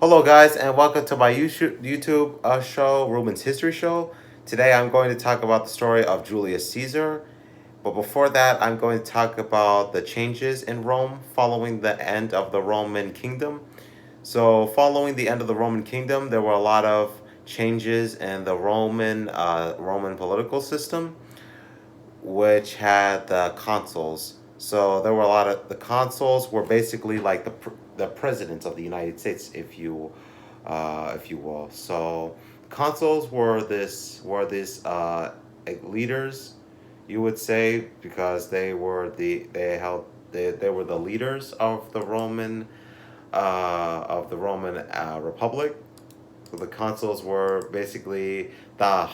Hello, guys, and welcome to my YouTube show, Ruben's History Show. Today, I'm going to talk about the story of Julius Caesar. But before that, I'm going to talk about the changes in Rome following the end of the Roman kingdom. So, following the end of the Roman kingdom, there were a lot of changes in the Roman political system, which had the consuls. So there were a lot of the consuls were basically like the presidents of the United States, if you will. So consuls were these leaders, you would say, because they were the leaders of the Roman Republic. So the consuls were basically were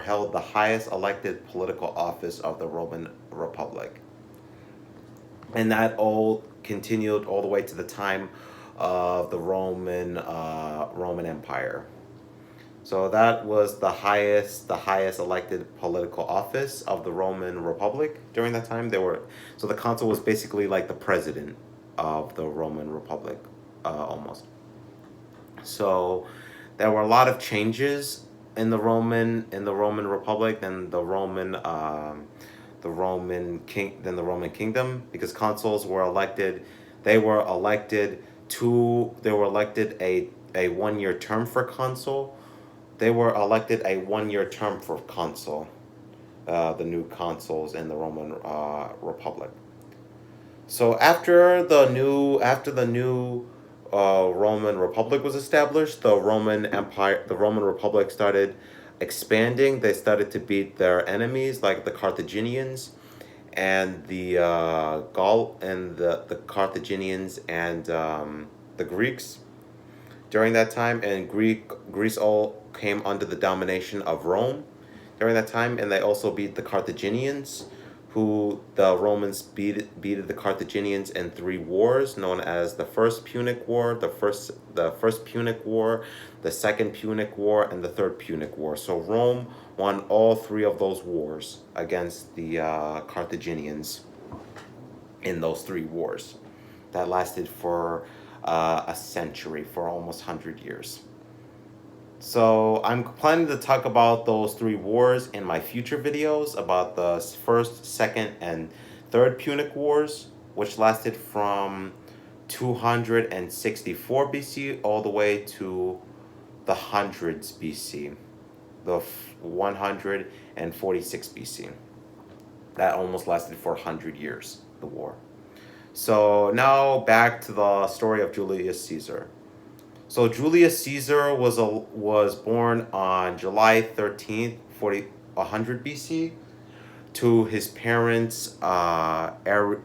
held the highest elected political office of the Roman Republic, and that all continued all the way to the time of the Roman Empire. So that was the highest elected political office of the Roman Republic during that time. So the consul was basically like the president of the Roman Republic, almost. So there were a lot of changes in the Roman Republic and the Roman Kingdom, because consuls were elected. They were elected a 1 year term for consul. They were elected a 1 year term for consul. The new consuls in the Roman Republic. So after the new Roman Republic was established, the Roman Republic started expanding. They started to beat their enemies, like the Carthaginians and the Carthaginians and the Greeks during that time. And Greece all came under the domination of Rome during that time, and they also beat the Carthaginians, who the Romans beat the Carthaginians in 3 wars, known as the First Punic War, the first Punic War, the Second Punic War, and the Third Punic War. So Rome won all 3 of those wars against the Carthaginians in those 3 wars. That lasted for a century, for almost 100 years. So I'm planning to talk about those 3 wars in my future videos, about the First, Second, and Third Punic Wars, which lasted from 264 BC all the way to the hundreds BC, the 146 BC. That almost lasted for 100 years, the war. So now back to the story of Julius Caesar. So Julius Caesar was born on July 13th, 100 BC, to his parents Ariocota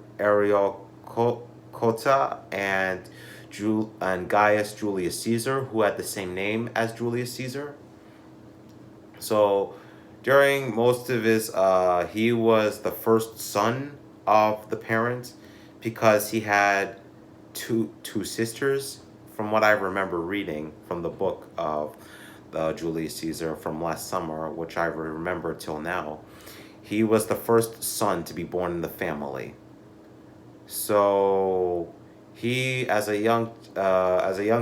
and Gaius Julius Caesar, who had the same name as Julius Caesar. So during most of his he was the first son of the parents, because he had two sisters, from what I remember reading from the book of Julius Caesar from last summer, which I remember till now. He was the first son to be born in the family. So he, as a young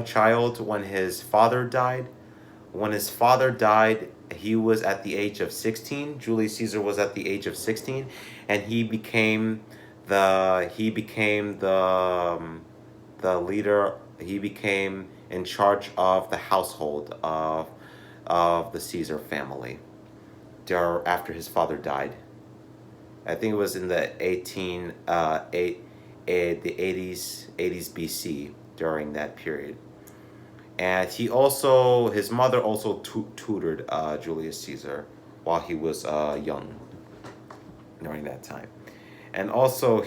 child, when his father died, he was at the age of 16. Julius Caesar was at the age of 16, and he became the leader. He became in charge of the household of the Caesar family after his father died. I think it was in the 80s BC, during that period. And his mother also tutored Julius Caesar while he was young during that time. And also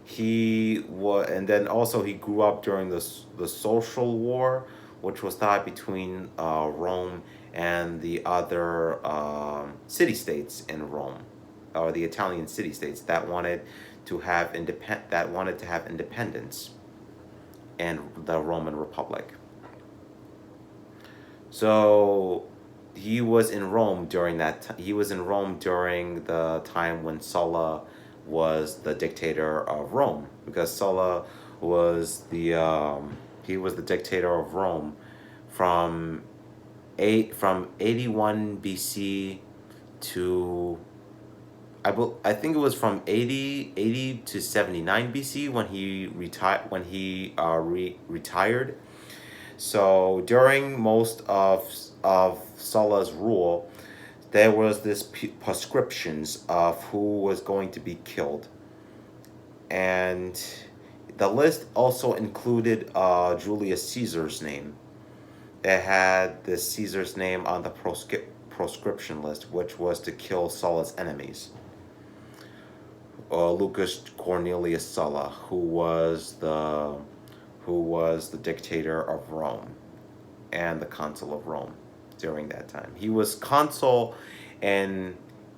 and then also he grew up during the Social War, which was fought between Rome and the other city-states in Rome, or the Italian city-states that wanted to have independence in the Roman Republic. So he was in Rome during the time when Sulla was the dictator of Rome, because Sulla was the he was the dictator of Rome from 81 BC to I think it was from 80 to 79 BC when he retired. So during most of Sulla's rule, there was this prescriptions of who was going to be killed, and the list also included Julius Caesar's name. It had this Caesar's name on the proscription list, which was to kill Sulla's enemies. Lucas Cornelius Sulla, who was the dictator of Rome and the consul of Rome during that time. He was consul in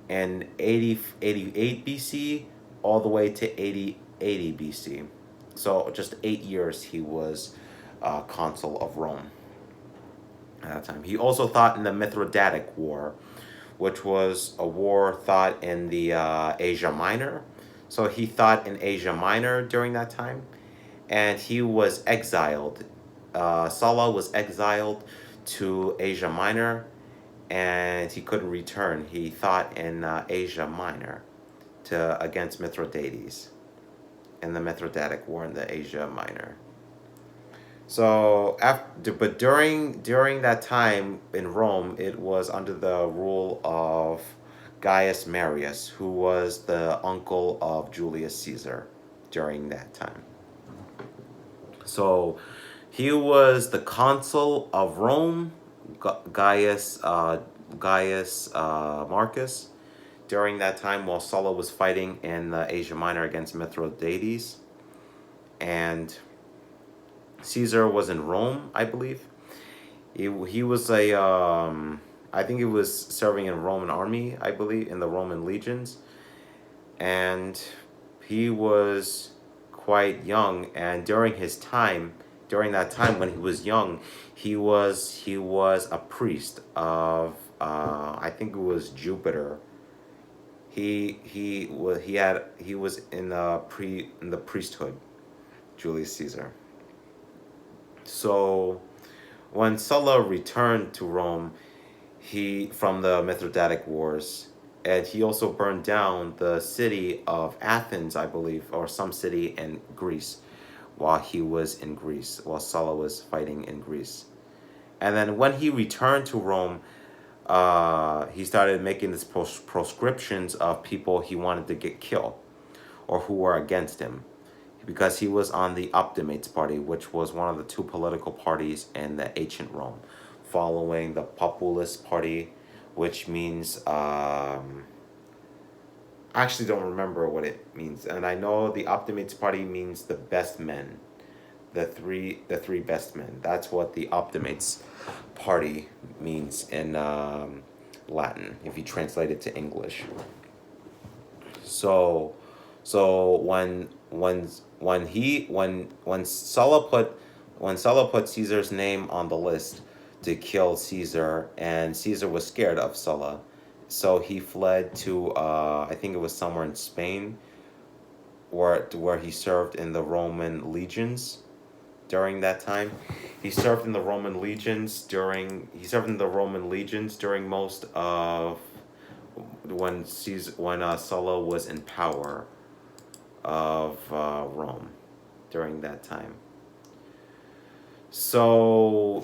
88 BC all the way to 80 BC. So just 8 years he was consul of Rome at that time. He also fought in the Mithridatic War, which was a war fought in the Asia Minor. So he fought in Asia Minor during that time, and he was exiled. Sulla was exiled to Asia Minor, and he couldn't return. He fought in Asia Minor against Mithridates in the Mithridatic War in the Asia Minor. So but during that time in Rome, it was under the rule of Gaius Marius, who was the uncle of Julius Caesar during that time. So he was the consul of Rome, Gaius Marcus, during that time while Sulla was fighting in the Asia Minor against Mithridates, and Caesar was in Rome, I believe. He was I think he was serving in Roman army, I believe, in the Roman legions, and he was quite young. And during that time when he was young, he was a priest of I think it was Jupiter. He was in the priesthood, Julius Caesar. So when Sulla returned to Rome, he from the Mithridatic Wars, and he also burned down the city of Athens, I believe, or some city in Greece, while Sulla was fighting in Greece. And then when he returned to Rome, he started making these proscriptions of people he wanted to get killed or who were against him, because he was on the Optimates party, which was one of the two political parties in the ancient Rome, following the Populist party, which means I actually don't remember what it means, and I know the Optimates party means the best men, the three best men. That's what the Optimates party means in Latin, if you translate it to English. So when Sulla put Caesar's name on the list to kill Caesar, and Caesar was scared of Sulla, so he fled to I think it was somewhere in Spain, where he served in the Roman legions during that time. He served in the Roman legions during most of when Sulla was in power of Rome during that time. So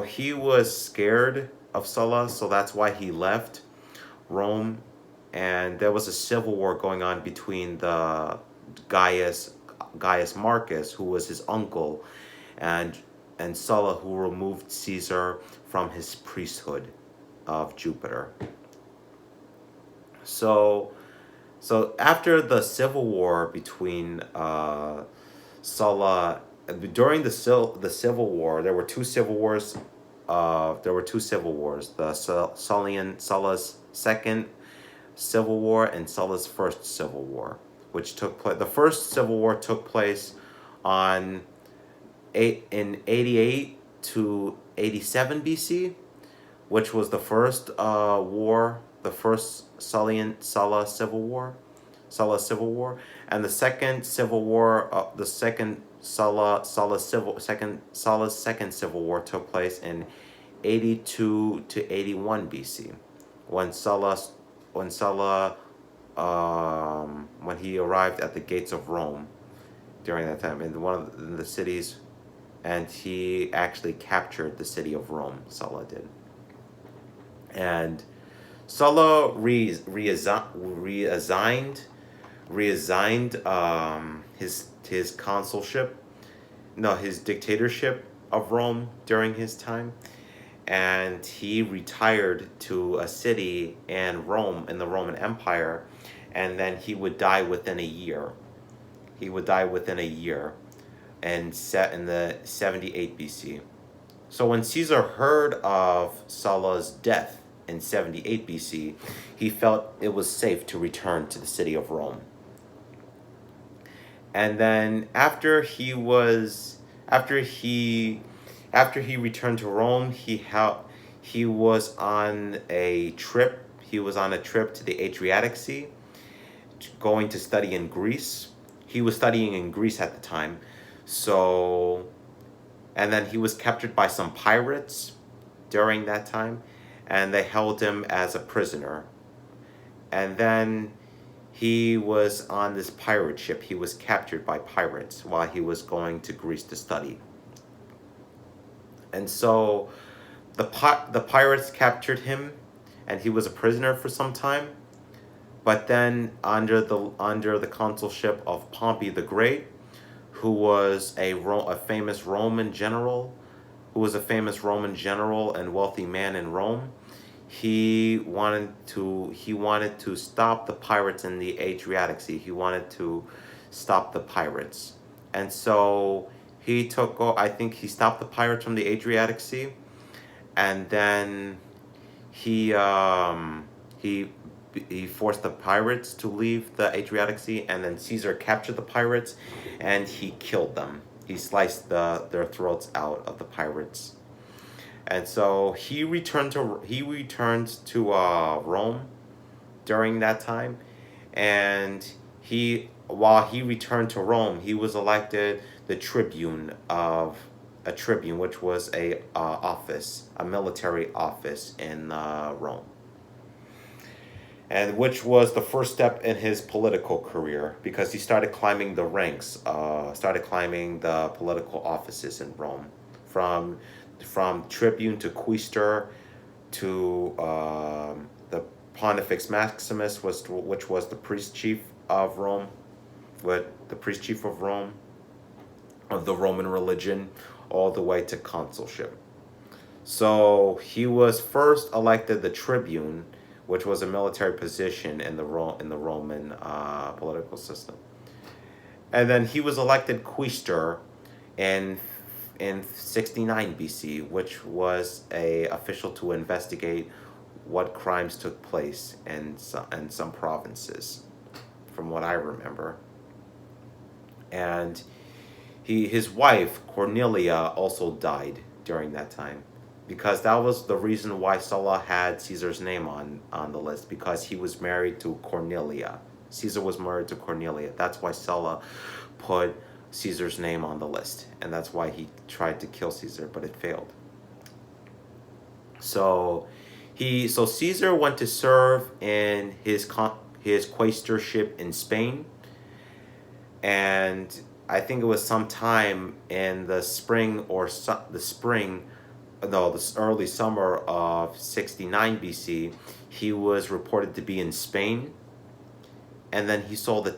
he was scared of Sulla, so that's why he left Rome, and there was a civil war going on between the Gaius Marcus, who was his uncle, and Sulla, who removed Caesar from his priesthood of Jupiter. So after the civil war between Sulla, during the civil war, there were two civil wars. The Sulla's second civil war and Sulla's first civil war, which took place. The first civil war took place in 88 to 87 BC, the first Sulla civil war. Sulla's civil war, and the second civil war, the second Sulla's second civil war took place in 82 to 81 BC, when Sulla when he arrived at the gates of Rome during that time in one of the cities, and he actually captured the city of Rome. Sulla did, and Sulla reassigned his consulship, no, his dictatorship of Rome during his time, and he retired to a city in Rome in the Roman Empire, and then he would die within a year. He would die within a year, and set in the 78 BC. So when Caesar heard of Sulla's death in 78 BC, he felt it was safe to return to the city of Rome. And then after he returned to Rome, he was on a trip. He was on a trip to the Adriatic Sea, going to study in Greece. He was studying in Greece at the time. So, and then he was captured by some pirates during that time, and they held him as a prisoner. And then he was on this pirate ship. He was captured by pirates while he was going to Greece to study. And so the pirates captured him, and he was a prisoner for some time. But then under the consulship of Pompey the Great, who was a famous Roman general, and wealthy man in Rome, he wanted to stop the pirates in the Adriatic Sea. He wanted to stop the pirates, and so I think he stopped the pirates from the Adriatic Sea, and then he forced the pirates to leave the Adriatic Sea, and then Caesar captured the pirates, and he killed them. He sliced their throats out of the pirates, and so he returned to Rome during that time, and while he returned to Rome, he was elected the tribune, which was a military office in Rome, and which was the first step in his political career, because he started climbing the ranks, started climbing the political offices in Rome, from tribune to quaestor to the Pontifex Maximus, which was the priest chief of Rome, of the Roman religion, all the way to consulship. So he was first elected the tribune, which was a military position in the Roman political system, and then he was elected quaestor in 69 BC, which was a official to investigate what crimes took place in some provinces, from what I remember. And his wife Cornelia also died during that time, because that was the reason why Sulla had Caesar's name on the list, because he was married to Cornelia. Caesar was married to Cornelia. That's why Sulla put Caesar's name on the list, and that's why he tried to kill Caesar, but it failed. So Caesar went to serve in his quaestorship in Spain, and I think it was sometime in the early summer of 69 BC, he was reported to be in Spain, and then he saw the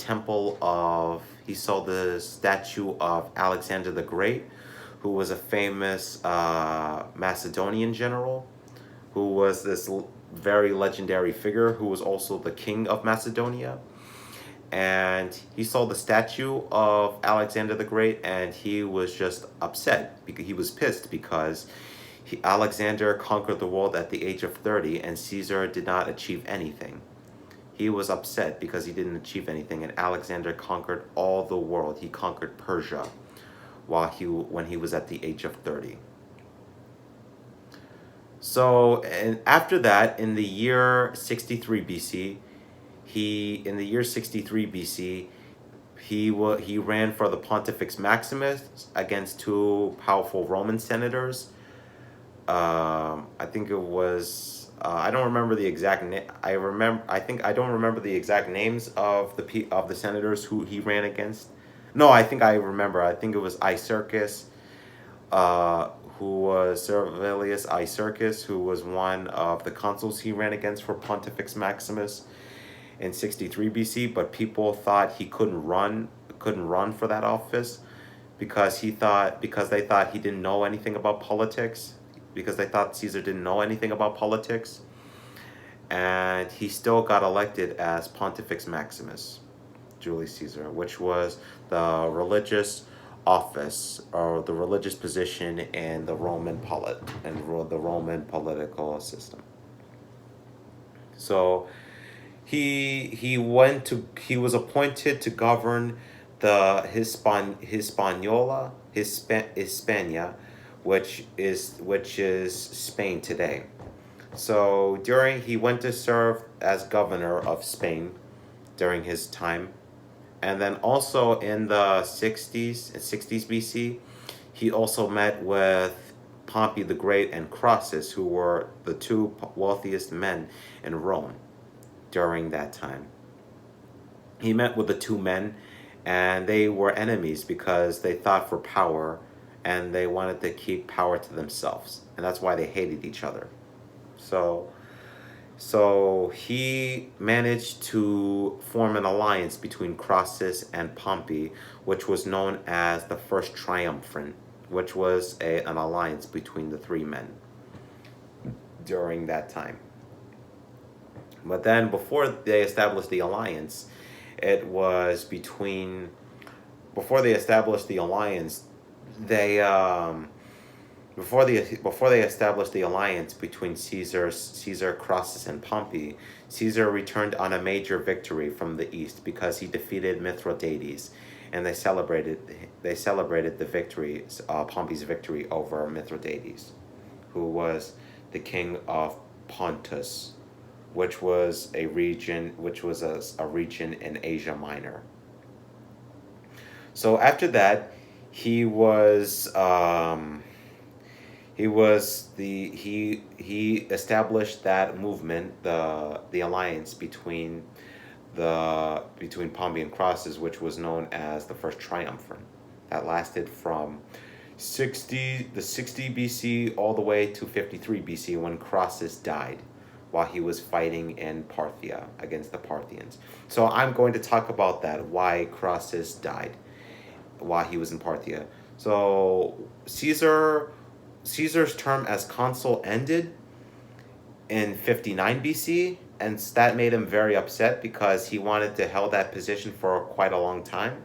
statue of Alexander the Great, who was a famous Macedonian general, who was this very legendary figure, who was also the king of Macedonia. And he saw the statue of Alexander the Great, and he was just upset, because he was pissed because Alexander conquered the world at the age of 30, and Caesar did not achieve anything. He was upset because he didn't achieve anything, and Alexander conquered all the world. He conquered Persia when he was at the age of 30. So, and after that, in the year 63 BC, in the year 63 BC, he ran for the Pontifex Maximus against two powerful Roman senators. I think it was I don't remember the exact name. I don't remember the exact names of the senators who he ran against. No, I think I remember. I think it was Icircus, uh, who was Servilius Icircus, who was one of the consuls he ran against for Pontifex Maximus in 63 BC. But people thought he couldn't run for that office because they thought he didn't know anything about politics, because they thought Caesar didn't know anything about politics, and he still got elected as Pontifex Maximus, Julius Caesar, which was the religious office or the religious position in the the Roman political system. So he was appointed to govern the Hispania, which is Spain today. So he went to serve as governor of Spain during his time, and then also in the 60s BC, he also met with Pompey the Great and Crassus, who were the two wealthiest men in Rome during that time. He met with the two men, and they were enemies because they thought for power and they wanted to keep power to themselves, and that's why they hated each other. So he managed to form an alliance between Crassus and Pompey, which was known as the First Triumvirate, which was an alliance between the three men during that time. But then before they established the alliance, it was between before they established the alliance, they before they established the alliance between Caesar, Crassus, and Pompey, Caesar returned on a major victory from the east because he defeated Mithridates, and they celebrated the victory, Pompey's victory over Mithridates, who was the king of Pontus, which was a region in Asia Minor. So after that, he was he established that movement, the alliance between Pompey and Crassus, which was known as the First Triumvirate, that lasted from 60 BC all the way to 53 BC when Crassus died while he was fighting in Parthia against the Parthians. So I'm going to talk about that, why Crassus died while he was in Parthia. So Caesar's term as consul ended in 59 BC, and that made him very upset because he wanted to hold that position for quite a long time.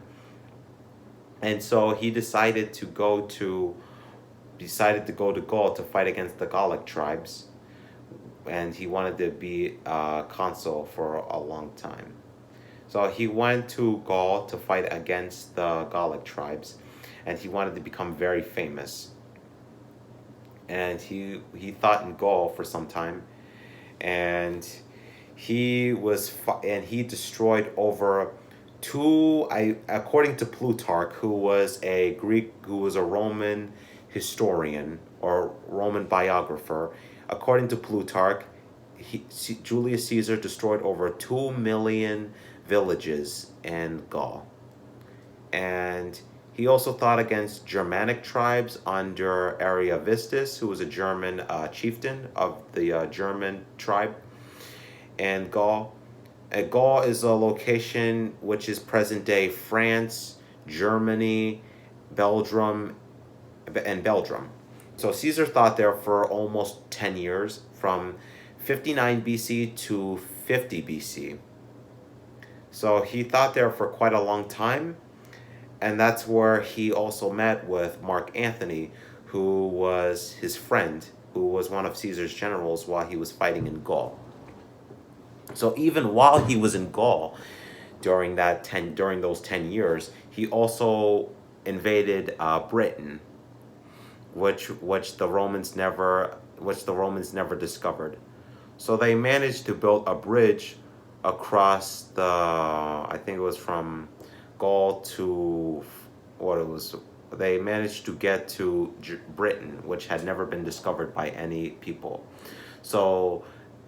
And so he decided to go to Gaul to fight against the Gallic tribes, and he wanted to be consul for a long time. So he went to Gaul to fight against the Gallic tribes, and he wanted to become very famous. And he fought in Gaul for some time, and he destroyed over according to Plutarch, who was a Roman historian or Roman biographer. According to Plutarch, Julius Caesar destroyed over 2 million villages in Gaul. And he also fought against Germanic tribes under Ariovistus, who was a German chieftain of the German tribe in Gaul. Gaul is a location which is present-day France, Germany, Belgium. So Caesar fought there for almost 10 years, from 59 BC to 50 BC. So he fought there for quite a long time, and that's where he also met with Mark Antony, who was his friend, who was one of Caesar's generals while he was fighting in Gaul. So even while he was in Gaul, during those 10 years, he also invaded Britain, which the Romans never discovered. So they managed to build a bridge across the, I think it was from Gaul to what it was. They managed to get to Britain, which had never been discovered by any people. So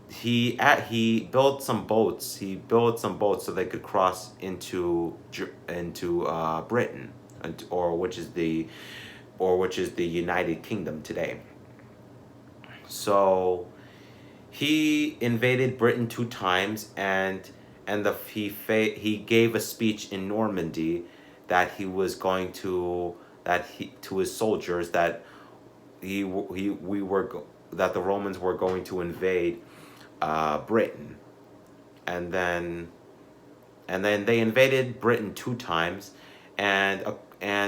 he built some boats. He built some boats so they could cross into Britain, or which is the United Kingdom today. So he invaded Britain 2 times, he gave a speech in Normandy that he was going to that he to his soldiers that he we were that the Romans were going to invade Britain, and then they invaded Britain 2 times, and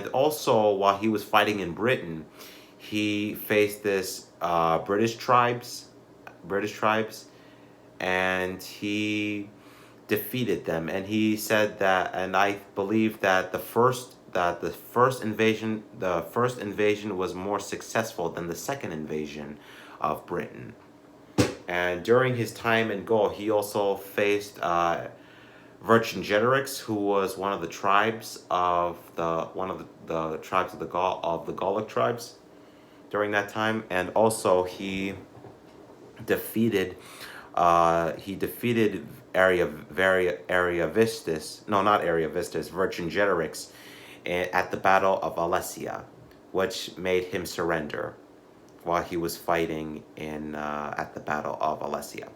also while he was fighting in Britain, he faced this British tribes, and he defeated them. And he said that, and I believe that the first invasion was more successful than the second invasion of Britain. And during his time in Gaul, he also faced Vercingetorix, who was one of the tribes of the tribes of the Gallic tribes during that time. And also defeated he defeated Vercingetorix at the Battle of Alesia, which made him surrender while he was fighting in at the Battle of Alesia.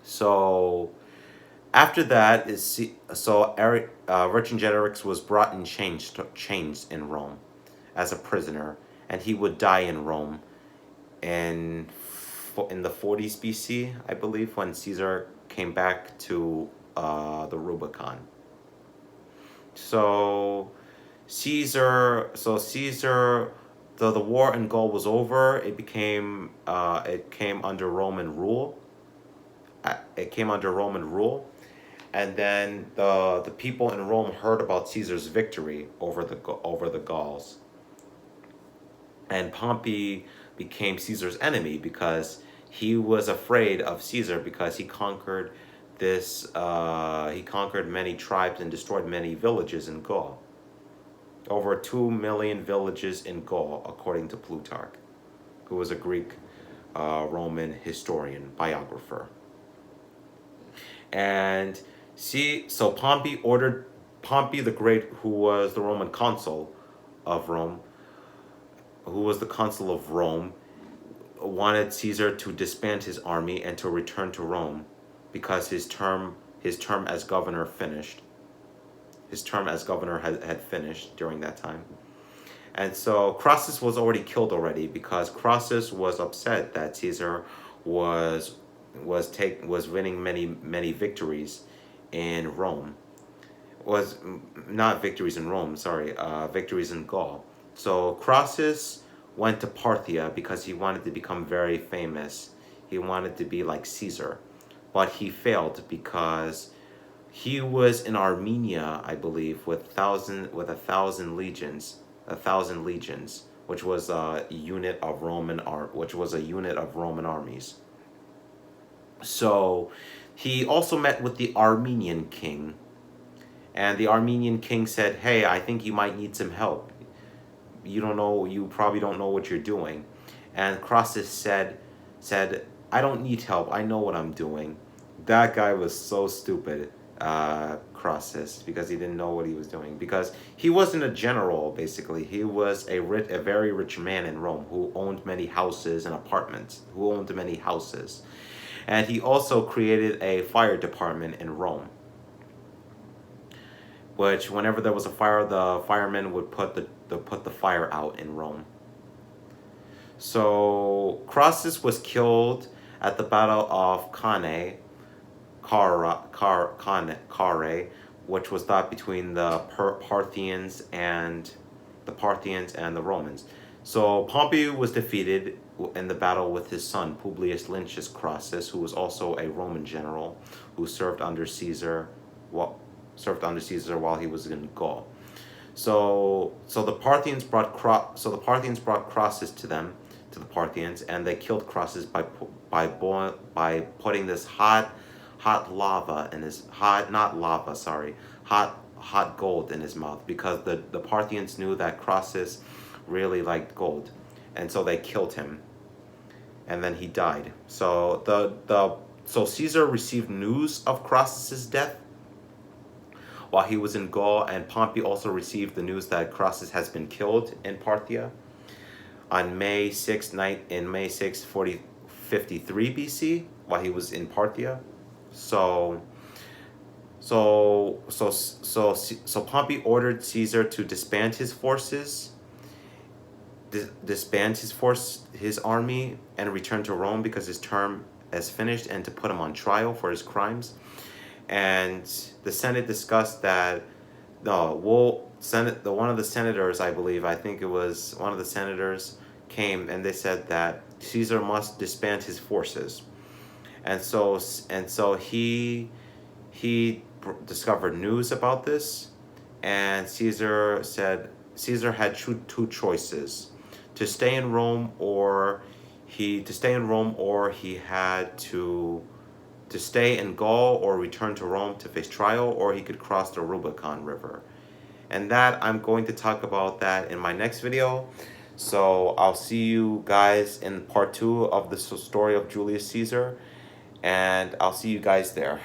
So after that Vercingetorix was brought in chains in Rome as a prisoner, and he would die in Rome in the 40s BC, I believe, when Caesar came back to the Rubicon. So Caesar, the war in Gaul was over. It came under Roman rule. And then the people in Rome heard about Caesar's victory over the Gauls. And Pompey became Caesar's enemy because he was afraid of Caesar, because he conquered many tribes and destroyed many villages in Gaul. Over 2 million villages in Gaul, according to Plutarch, who was a Greek Roman historian, biographer. And so Pompey ordered Pompey the Great, who was the Roman consul of Rome, wanted Caesar to disband his army and to return to Rome, because his term as governor finished. His term as governor had finished during that time. And so Crassus was already killed already, because Crassus was upset that Caesar was winning many victories in Rome. Was not victories in Rome, sorry, victories in Gaul. So Crassus went to Parthia because he wanted to become very famous. He wanted to be like Caesar, but he failed because he was in Armenia, I believe, with a thousand legions, which was a unit of Roman armies. So he also met with the Armenian king, and the Armenian king said, "Hey, I think you might need some help. You probably don't know what you're doing." And Crassus said, "I don't need help. I know what I'm doing." That guy was so stupid, Crassus, because he didn't know what he was doing. Because he wasn't a general, basically. He was a very rich man in Rome who owned many houses and apartments, And he also created a fire department in Rome, which whenever there was a fire, the firemen would put the fire out in Rome. So Crassus was killed at the Battle of Cannae, which was that between the Parthians and the Romans. So Pompey was defeated in the battle with his son Publius Lentius Crassus, who was also a Roman general who served under Caesar while he was in Gaul. So the Parthians brought Crassus to the Parthians, and they killed Crassus by putting this hot hot lava in his hot not lava, sorry, hot gold in his mouth, because the Parthians knew that Crassus really liked gold, and so they killed him, and then he died. So so Caesar received news of Crassus's death while he was in Gaul, and Pompey also received the news that Crassus has been killed in Parthia on May 6, in May 6, 53 BC, while he was in Parthia. So Pompey ordered Caesar to disband his forces, his army, and return to Rome because his term is finished, and to put him on trial for his crimes. And the Senate discussed that one of the senators, I think it was one of the senators, came and they said that Caesar must disband his forces. And so he discovered news about this, and Caesar said Caesar had two choices: to stay in Rome, or he had to stay in Gaul or return to Rome to face trial, or he could cross the Rubicon River. And that, I'm going to talk about that in my next video. So I'll see you guys in part 2 of the story of Julius Caesar, and I'll see you guys there.